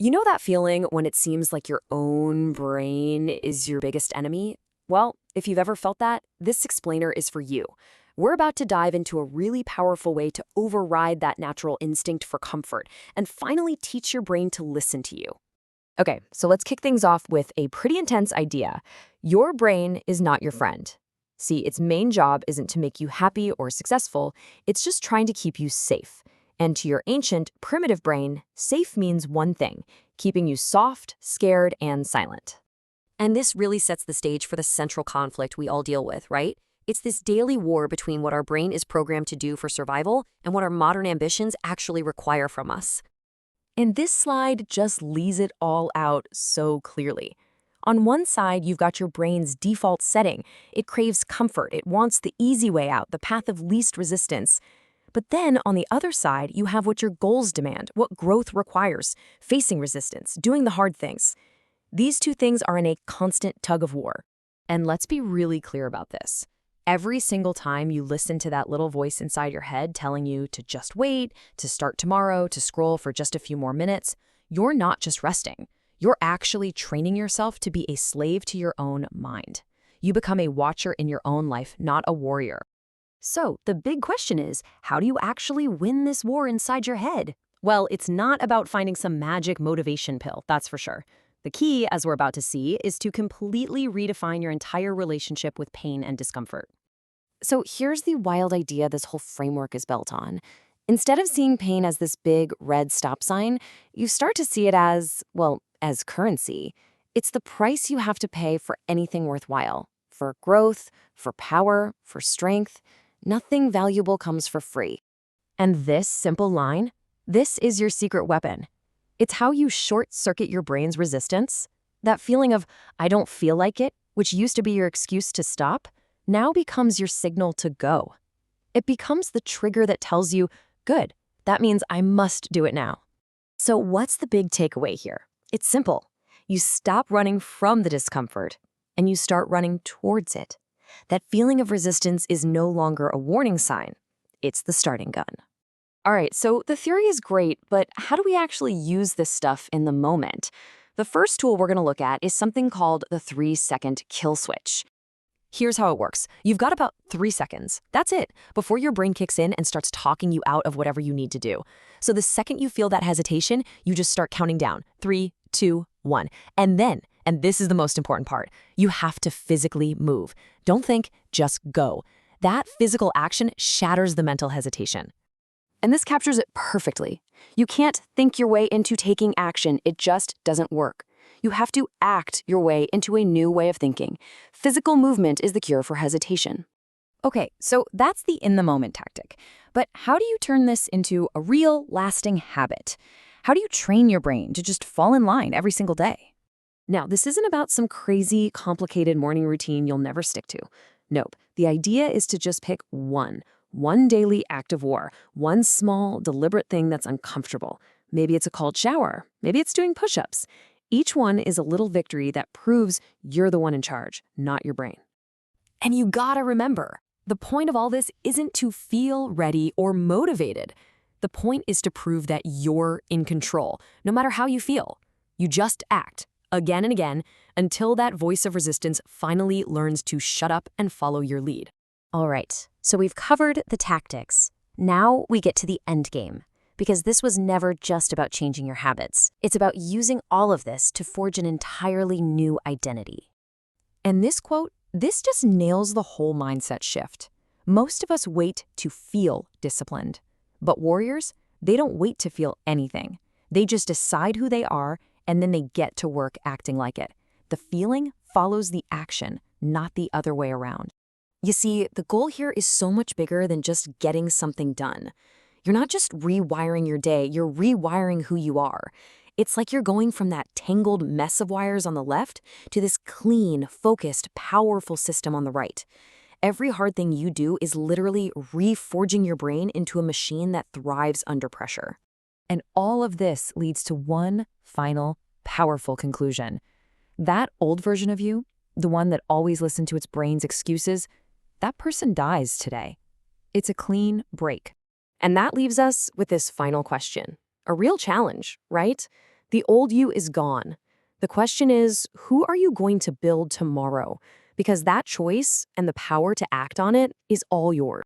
You know that feeling when it seems like your own brain is your biggest enemy? Well, if you've ever felt that, this explainer is for you. We're about to dive into a really powerful way to override that natural instinct for comfort and finally teach your brain to listen to you. Okay, so let's kick things off with a pretty intense idea. Your brain is not your friend. See, its main job isn't to make you happy or successful, it's just trying to keep you safe. And to your ancient, primitive brain, safe means one thing, keeping you soft, scared, and silent. And this really sets the stage for the central conflict we all deal with, right? It's this daily war between what our brain is programmed to do for survival and what our modern ambitions actually require from us. And this slide just lays it all out so clearly. On one side, you've got your brain's default setting. It craves comfort. It wants the easy way out, the path of least resistance. But then on the other side, you have what your goals demand, what growth requires, facing resistance, doing the hard things. These two things are in a constant tug of war. And let's be really clear about this. Every single time you listen to that little voice inside your head telling you to just wait, to start tomorrow, to scroll for just a few more minutes, you're not just resting. You're actually training yourself to be a slave to your own mind. You become a watcher in your own life, not a warrior. So, the big question is, how do you actually win this war inside your head? Well, it's not about finding some magic motivation pill, that's for sure. The key, as we're about to see, is to completely redefine your entire relationship with pain and discomfort. So here's the wild idea this whole framework is built on. Instead of seeing pain as this big red stop sign, you start to see it as, well, as currency. It's the price you have to pay for anything worthwhile. For growth, for power, for strength. Nothing valuable comes for free. And this simple line, this is your secret weapon. It's how you short-circuit your brain's resistance. That feeling of, I don't feel like it, which used to be your excuse to stop, now becomes your signal to go. It becomes the trigger that tells you, good, that means I must do it now. So what's the big takeaway here? It's simple. You stop running from the discomfort, and you start running towards it. That feeling of resistance is no longer a warning sign. It's the starting gun. All right, so the theory is great, but how do we actually use this stuff in the moment? The first tool we're going to look at is something called the 3-second kill switch. Here's how it works. You've got about 3 seconds. That's it, before your brain kicks in and starts talking you out of whatever you need to do. So the second you feel that hesitation, you just start counting down. 3, 2, 1. And then, and this is the most important part, you have to physically move. Don't think, just go. That physical action shatters the mental hesitation. And this captures it perfectly. You can't think your way into taking action. It just doesn't work. You have to act your way into a new way of thinking. Physical movement is the cure for hesitation. Okay, so that's the in-the-moment tactic. But how do you turn this into a real, lasting habit? How do you train your brain to just fall in line every single day? Now, this isn't about some crazy, complicated morning routine you'll never stick to. Nope. The idea is to just pick one daily act of war, one small, deliberate thing that's uncomfortable. Maybe it's a cold shower. Maybe it's doing push-ups. Each one is a little victory that proves you're the one in charge, not your brain. And you gotta remember, the point of all this isn't to feel ready or motivated. The point is to prove that you're in control, no matter how you feel. You just act, again and again, until that voice of resistance finally learns to shut up and follow your lead. All right, so we've covered the tactics. Now we get to the end game. Because this was never just about changing your habits. It's about using all of this to forge an entirely new identity. And this quote, this just nails the whole mindset shift. Most of us wait to feel disciplined. But warriors, they don't wait to feel anything. They just decide who they are, and then they get to work acting like it. The feeling follows the action, not the other way around. You see, the goal here is so much bigger than just getting something done. You're not just rewiring your day, you're rewiring who you are. It's like you're going from that tangled mess of wires on the left to this clean, focused, powerful system on the right. Every hard thing you do is literally reforging your brain into a machine that thrives under pressure. And all of this leads to one final, powerful conclusion. That old version of you, the one that always listened to its brain's excuses, that person dies today. It's a clean break. And that leaves us with this final question. A real challenge, right? The old you is gone. The question is, who are you going to build tomorrow? Because that choice and the power to act on it is all yours.